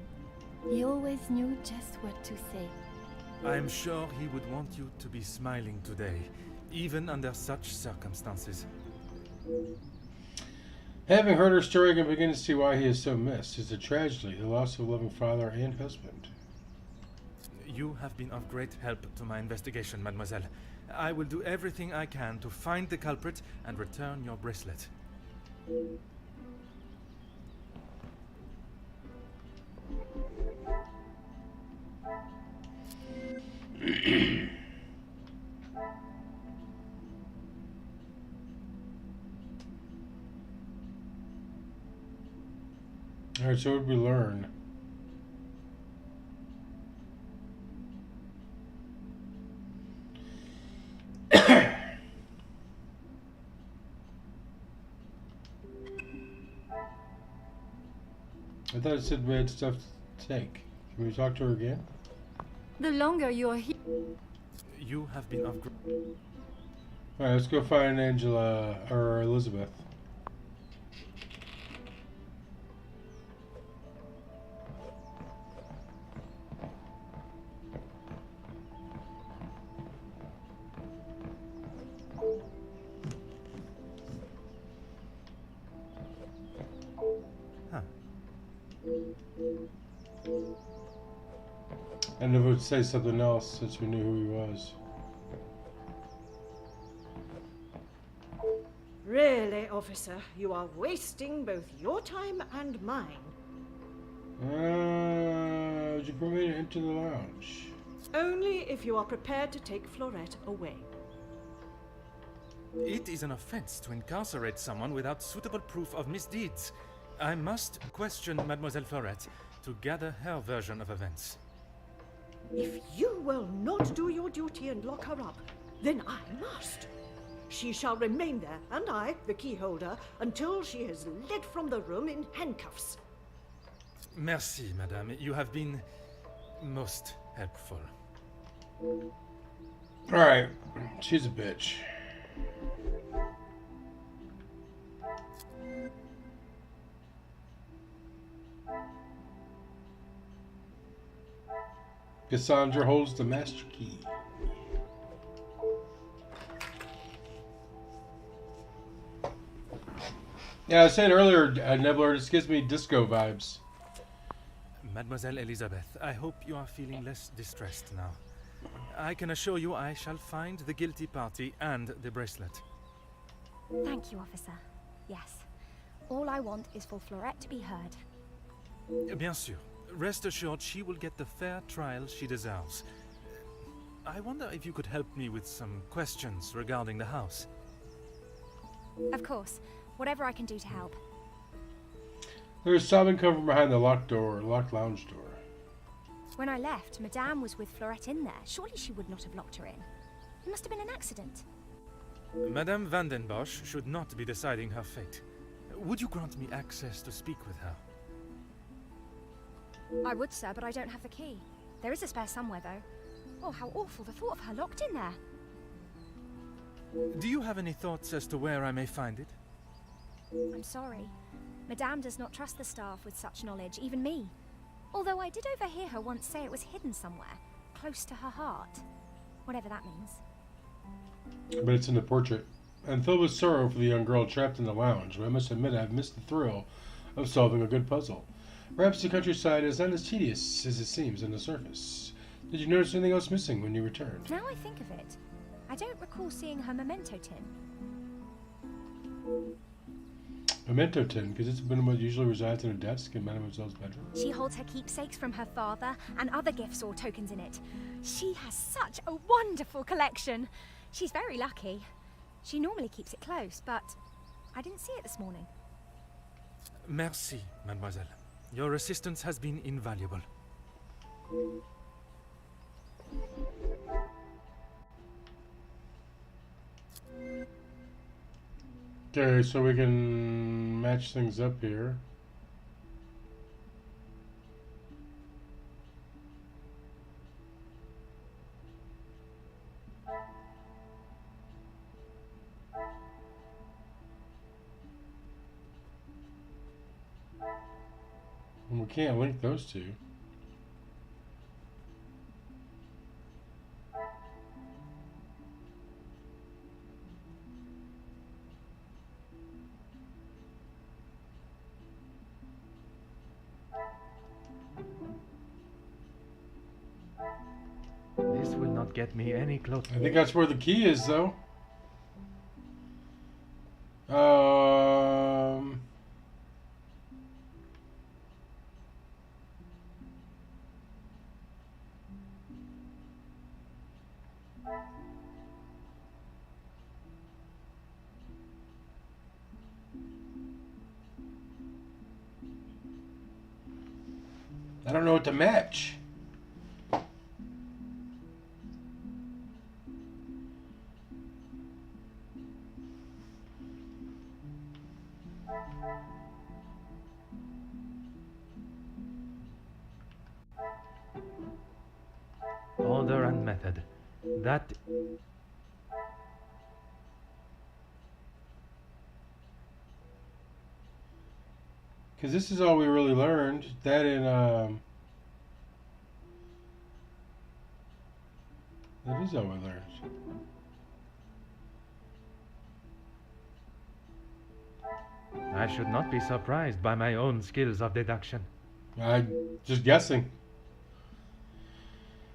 Speaker 5: He always knew just what to say.
Speaker 3: I'm sure he would want you to be smiling today, even under such circumstances.
Speaker 1: Having heard her story, I can begin to see why he is so missed. It's a tragedy, the loss of a loving father and husband.
Speaker 3: You have been of great help to my investigation, mademoiselle. I will do everything I can to find the culprit and return your bracelet.
Speaker 1: Alright, so what did we learn? I thought it said we had stuff to take. Can we talk to her again?
Speaker 5: The longer you're here,
Speaker 3: You have been of great...
Speaker 1: Alright, let's go find Angela or Elizabeth.
Speaker 3: Huh.
Speaker 1: And if it would say something else since we knew who he was.
Speaker 4: Really, officer, you are wasting both your time and mine.
Speaker 1: Would you permit me to enter the lounge?
Speaker 4: Only if you are prepared to take Florette away.
Speaker 3: It is an offense to incarcerate someone without suitable proof of misdeeds. I must question Mademoiselle Florette to gather her version of events.
Speaker 4: If you will not do your duty and lock her up, then I must. She shall remain there, and I, the key holder, until she is led from the room in handcuffs.
Speaker 3: Merci, madame. You have been most helpful.
Speaker 1: Alright, she's a bitch. Cassandra holds the master key. Yeah, I was saying earlier, Nibbler, this gives me disco vibes.
Speaker 3: Mademoiselle Elizabeth, I hope you are feeling less distressed now. I can assure you I shall find the guilty party and the bracelet.
Speaker 2: Thank you, officer. Yes. All I want is for Florette to be heard.
Speaker 3: Bien sûr. Rest assured she will get the fair trial she deserves. I wonder if you could help me with some questions regarding the house.
Speaker 2: Of course. Whatever I can do to help.
Speaker 1: There's sobbing coming behind the locked lounge door.
Speaker 2: When I left, Madame was with Florette in there. Surely she would not have locked her in. It must have been an accident.
Speaker 3: Madame Van den Bosch should not be deciding her fate. Would you grant me access to speak with her?
Speaker 2: I would, sir, but I don't have the key. There is a spare somewhere, though. Oh, how awful, the thought of her locked in there.
Speaker 3: Do you have any thoughts as to where I may find it?
Speaker 2: I'm sorry. Madame does not trust the staff with such knowledge, even me. Although I did overhear her once say it was hidden somewhere, close to her heart. Whatever that means.
Speaker 1: But it's in the portrait. And filled with sorrow for the young girl trapped in the lounge, I must admit I've missed the thrill of solving a good puzzle. Perhaps the countryside is not as tedious as it seems on the surface. Did you notice anything else missing when you returned?
Speaker 2: Now I think of it, I don't recall seeing her memento tin.
Speaker 1: Memento tin, because it's been what usually resides in a desk in Mademoiselle's bedroom.
Speaker 2: She holds her keepsakes from her father and other gifts or tokens in it. She has such a wonderful collection. She's very lucky. She normally keeps it close, but I didn't see it this morning.
Speaker 3: Merci, mademoiselle. Your assistance has been invaluable.
Speaker 1: Okay, so we can match things up here. And we can't link those two.
Speaker 3: This will not get me any closer.
Speaker 1: I think that's where the key is, though. I don't know what to match.
Speaker 3: Order and method. That...
Speaker 1: Because this is all we really learned. That in, that is all we learned.
Speaker 3: I should not be surprised by my own skills of deduction.
Speaker 1: I'm just guessing.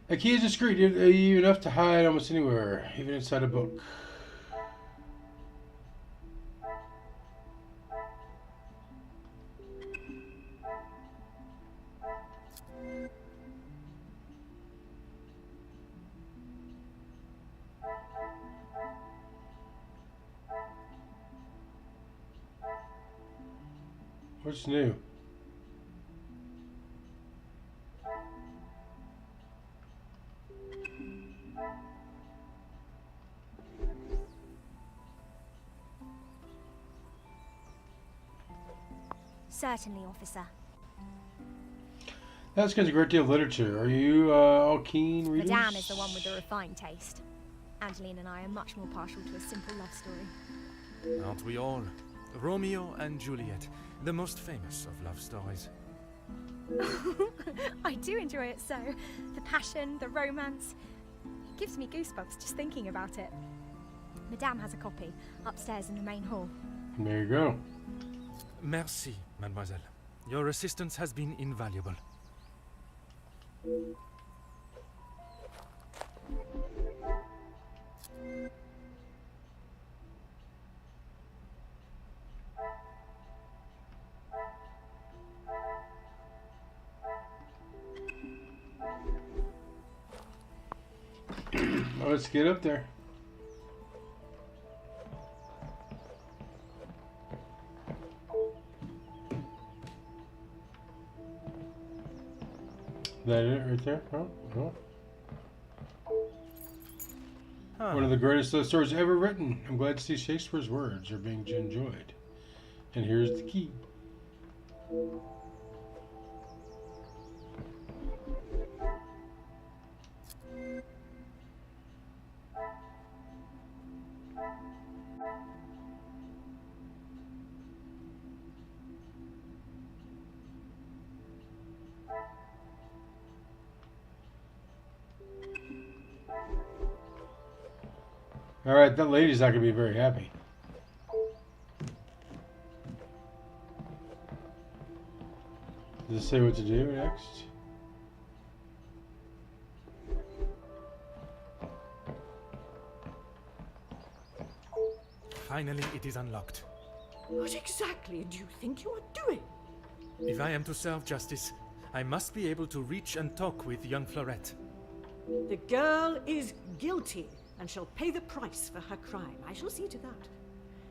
Speaker 1: A key is discreet, enough to hide almost anywhere, even inside a book. What's new?
Speaker 2: Certainly, officer.
Speaker 1: That's because a great deal of literature. Are you all keen readers?
Speaker 2: Madame is the one with the refined taste. Angeline and I are much more partial to a simple love story.
Speaker 3: Aren't we all? Romeo and Juliet, the most famous of love stories.
Speaker 2: I do enjoy it so. The passion, the romance. It gives me goosebumps just thinking about it. Madame has a copy upstairs in the main hall.
Speaker 1: There you go.
Speaker 3: Merci, mademoiselle. Your assistance has been invaluable.
Speaker 1: Well, let's get up there. That it right there? Oh, oh.
Speaker 3: Huh.
Speaker 1: One of the greatest love stories ever written. I'm glad to see Shakespeare's words are being enjoyed. And here's the key. Alright, that lady's not going to be very happy. Does it say what to do next?
Speaker 3: Finally, it is unlocked.
Speaker 4: What exactly do you think you are doing?
Speaker 3: If I am to serve justice, I must be able to reach and talk with young Florette.
Speaker 4: The girl is guilty and shall pay the price for her crime. I shall see to that.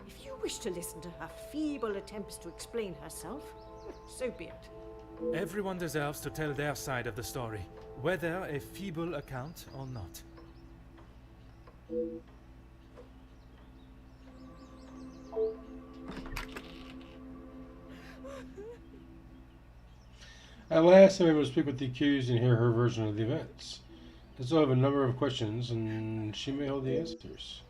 Speaker 4: If you wish to listen to her feeble attempts to explain herself, so be it.
Speaker 3: Everyone deserves to tell their side of the story, whether a feeble account or not.
Speaker 1: At last, I'm able to speak with the accused and hear her version of the events. I still have a number of questions, and she may hold the answers.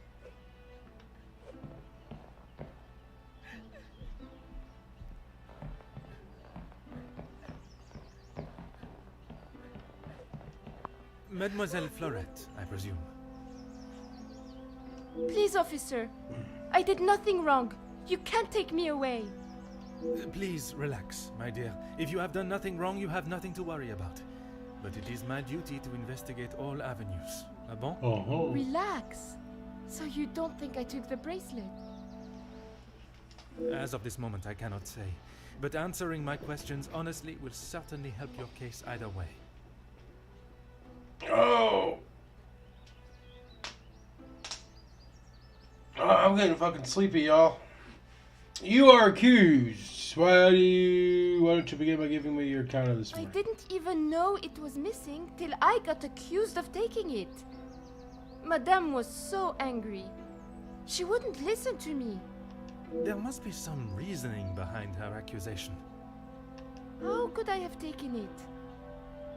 Speaker 3: Mademoiselle Florette, I presume.
Speaker 5: Please, officer. I did nothing wrong. You can't take me away.
Speaker 3: Please relax, my dear. If you have done nothing wrong, you have nothing to worry about. But it is my duty to investigate all avenues. Ah bon?
Speaker 1: Oh.
Speaker 5: Relax. So you don't think I took the bracelet?
Speaker 3: As of this moment, I cannot say. But answering my questions honestly will certainly help your case either way.
Speaker 1: Oh! I'm getting fucking sleepy, y'all. You are accused. Why don't you begin by giving me your account of this
Speaker 5: I
Speaker 1: morning?
Speaker 5: didn't even know it was missing till I got accused of taking it. Madame was so angry. She wouldn't listen to me.
Speaker 3: There must be some reasoning behind her accusation.
Speaker 5: How could I have taken it?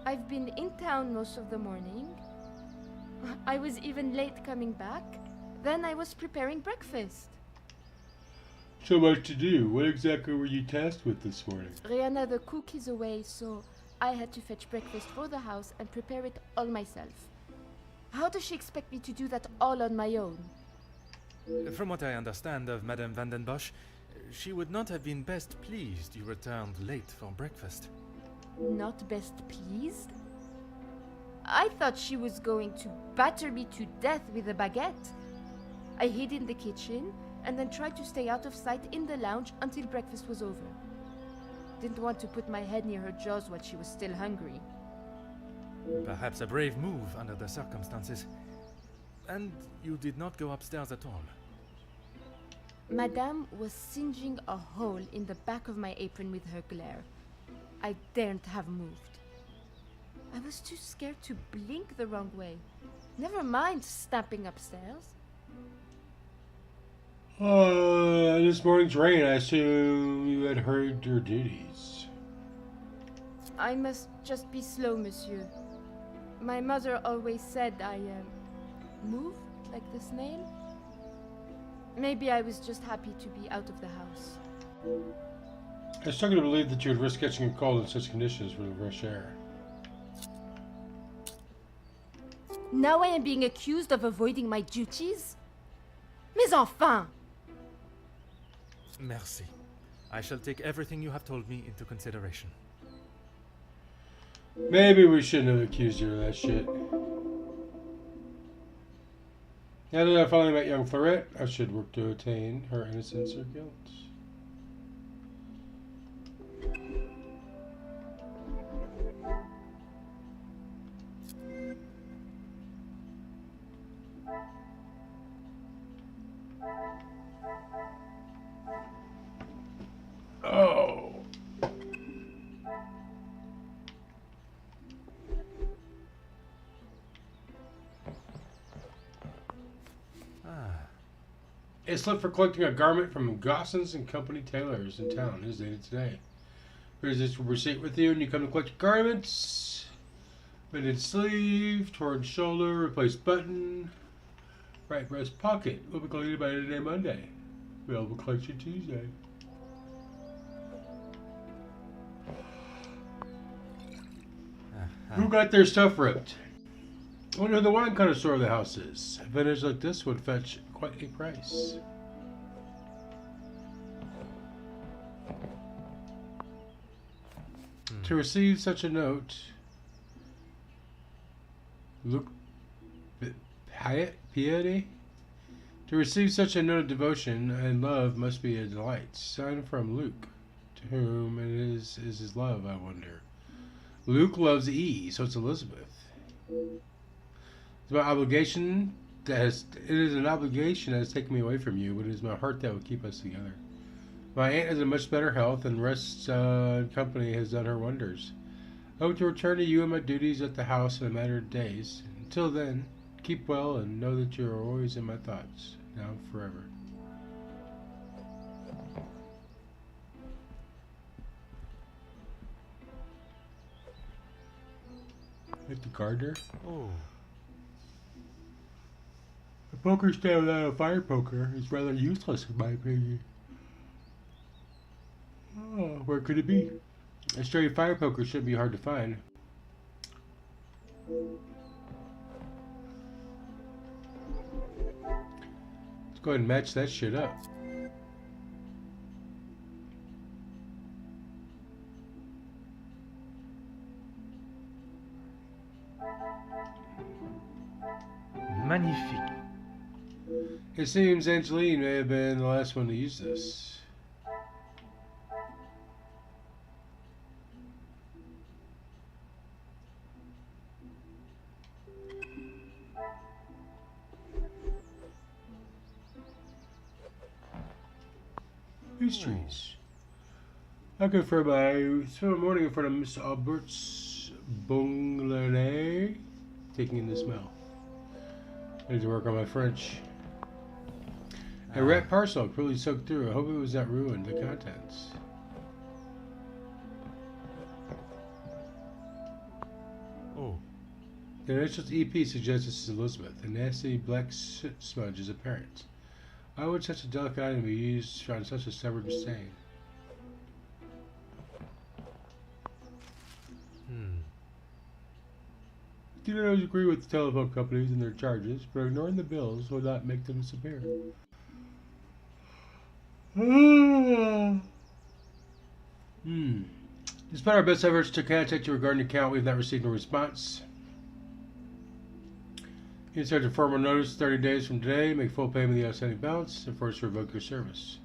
Speaker 5: I've been in town most of the morning. I was even late coming back. Then I was preparing breakfast.
Speaker 1: So much to do. What exactly were you tasked with this morning?
Speaker 5: Rihanna the cook is away, so I had to fetch breakfast for the house and prepare it all myself. How does she expect me to do that all on my own?
Speaker 3: From what I understand of Madame Van den Bosch, she would not have been best pleased you returned late for breakfast.
Speaker 5: Not best pleased? I thought she was going to batter me to death with a baguette. I hid in the kitchen and then tried to stay out of sight in the lounge until breakfast was over. Didn't want to put my head near her jaws while she was still hungry.
Speaker 3: Perhaps a brave move under the circumstances. And you did not go upstairs at all.
Speaker 5: Madame was singeing a hole in the back of my apron with her glare. I daren't have moved. I was too scared to blink the wrong way. Never mind stamping upstairs.
Speaker 1: This morning's rain, I assume you had heard your duties.
Speaker 5: I must just be slow, monsieur. My mother always said I moved like the snail. Maybe I was just happy to be out of the house.
Speaker 1: I struggle to believe that you would risk catching a cold in such conditions with fresh air.
Speaker 5: Now I am being accused of avoiding my duties? Mais enfin!
Speaker 3: Merci. I shall take everything you have told me into consideration.
Speaker 1: Maybe we shouldn't have accused you of that shit. Now that I finally met young Florette, I should work to attain her innocence or guilt. Oh. A slip for collecting a garment from Gossens and Company tailors in town is dated today. Here's this receipt with you, and you come to collect your garments. Fitted sleeve, torn shoulder, replaced button, right breast pocket. Will be collected by today, Monday. Available collection Tuesday. Who got their stuff ripped? I wonder who the wine connoisseur of the house is. A vintage like this would fetch quite a price. To receive such a note, look, piety. To receive such a note of devotion and love must be a delight. Sign from Luke, to whom it is his love, I wonder. Luke loves E, so it's Elizabeth. It's my obligation it is an obligation that has taken me away from you, but it is my heart that will keep us together. My aunt is in much better health, and rest and company has done her wonders. I hope to return to you and my duties at the house in a matter of days. Until then, keep well and know that you are always in my thoughts, now and forever. Like the gardener?
Speaker 3: Oh.
Speaker 1: A poker stand without a fire poker is rather useless in my opinion. Oh, where could it be? A stray fire poker shouldn't be hard to find. Let's go ahead and match that shit up.
Speaker 3: Magnifique.
Speaker 1: It seems Angeline may have been the last one to use this. Peace trees. I confirm I spent a morning in front of Miss Albert's bungalow, taking in the smell. I need to work on my French. A rat parcel really soaked through. I hope it was not ruined. The contents.
Speaker 3: Oh.
Speaker 1: The initial EP suggests this is Elizabeth. The nasty black soot smudge is apparent. Why would such a delicate item be used on such a stubborn stain? I do not always agree with the telephone companies and their charges, but ignoring the bills will not make them disappear. Despite our best efforts to contact you regarding the account, we have not received a response. You insert a formal notice 30 days from today, make full payment of the outstanding balance, and force to revoke your service.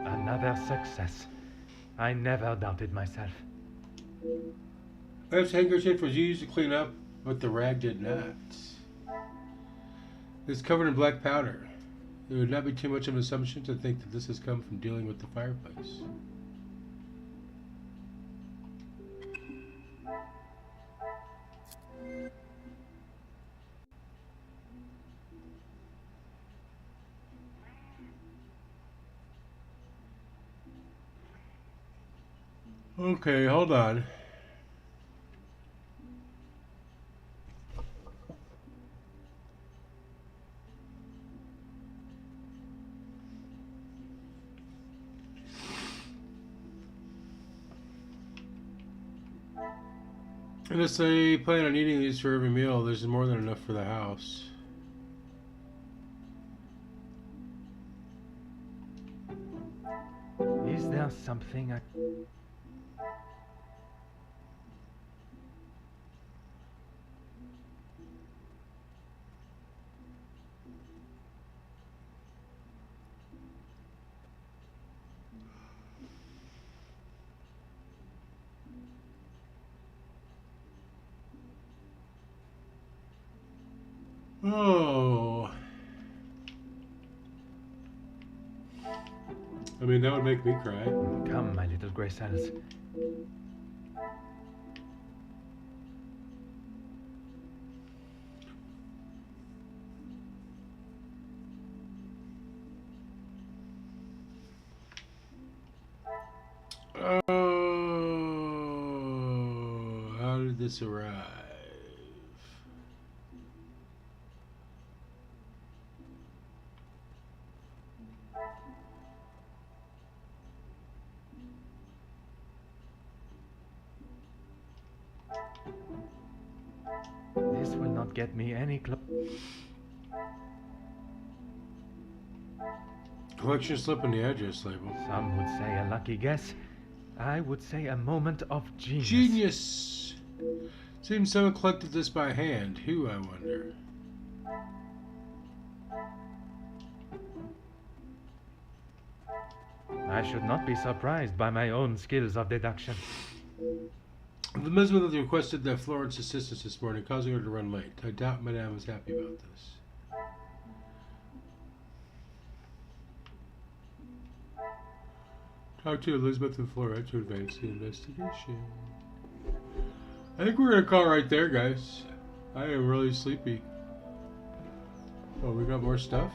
Speaker 3: Another success. I never doubted myself.
Speaker 1: Perhaps handkerchief was used to clean up, but the rag did not. It's covered in black powder. It would not be too much of an assumption to think that this has come from dealing with the fireplace. Okay, hold on. Unless they plan on eating these for every meal, there's more than enough for the house.
Speaker 3: Is there something I...
Speaker 1: Oh. I mean, that would make me cry.
Speaker 3: Come, my little grey cells.
Speaker 1: Oh, how did this arrive?
Speaker 3: This will not get me any
Speaker 1: Collection slip on the address label.
Speaker 3: Some would say a lucky guess. I would say a moment of genius.
Speaker 1: Genius! Seems someone collected this by hand. Who, I wonder?
Speaker 3: I should not be surprised by my own skills of deduction.
Speaker 1: The Mesmer requested that Florence assistance this morning, causing her to run late. I doubt Madame was happy about this. Talk to Elizabeth and Florette to advance the investigation. I think we're gonna call right there, guys. I am really sleepy. Oh, we got more stuff?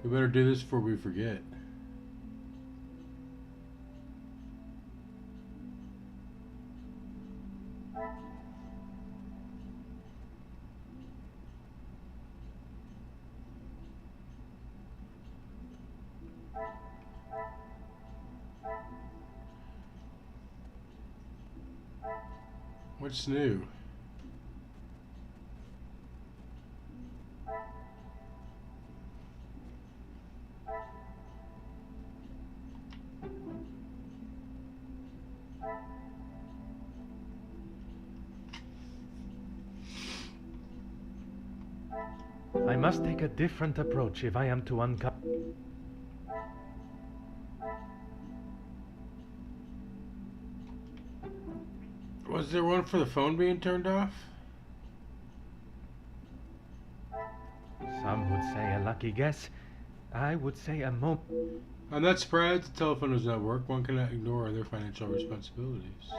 Speaker 1: We better do this before we forget. What's new?
Speaker 3: I must take a different approach if I am to uncover.
Speaker 1: Was there one for the phone being turned off?
Speaker 3: Some would say a lucky guess. I would say a moment.
Speaker 1: I'm not surprised the telephone does not work. One cannot ignore their financial responsibilities.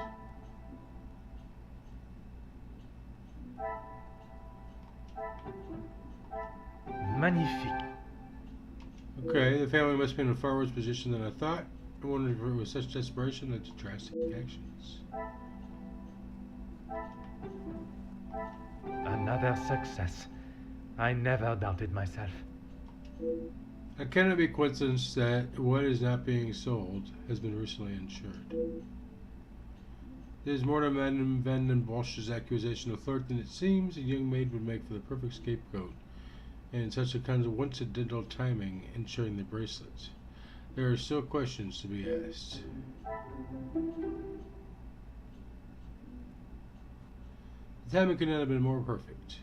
Speaker 3: Magnifique.
Speaker 1: Okay, the family must be in a far worse position than I thought. I wondered if it was such desperation that to drastic actions.
Speaker 3: Another success. I never doubted myself.
Speaker 1: It cannot be coincidence that what is not being sold has been recently insured. It is more to Madame Van den Bosch's accusation of flirt than it seems. A young maid would make for the perfect scapegoat, and in such a kind of coincidental timing insuring the bracelet. There are still questions to be asked. The timing could not have been more perfect.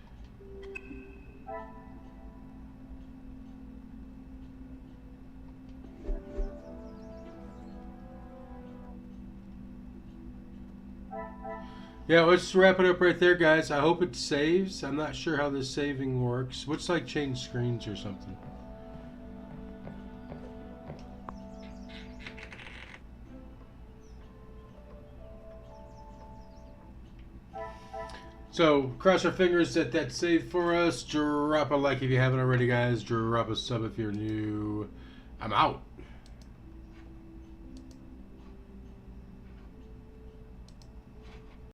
Speaker 1: Yeah, let's wrap it up right there, guys. I hope it saves. I'm not sure how this saving works. What's like change screens or something? So, cross our fingers that that saved for us. Drop a like if you haven't already, guys. Drop a sub if you're new. I'm out.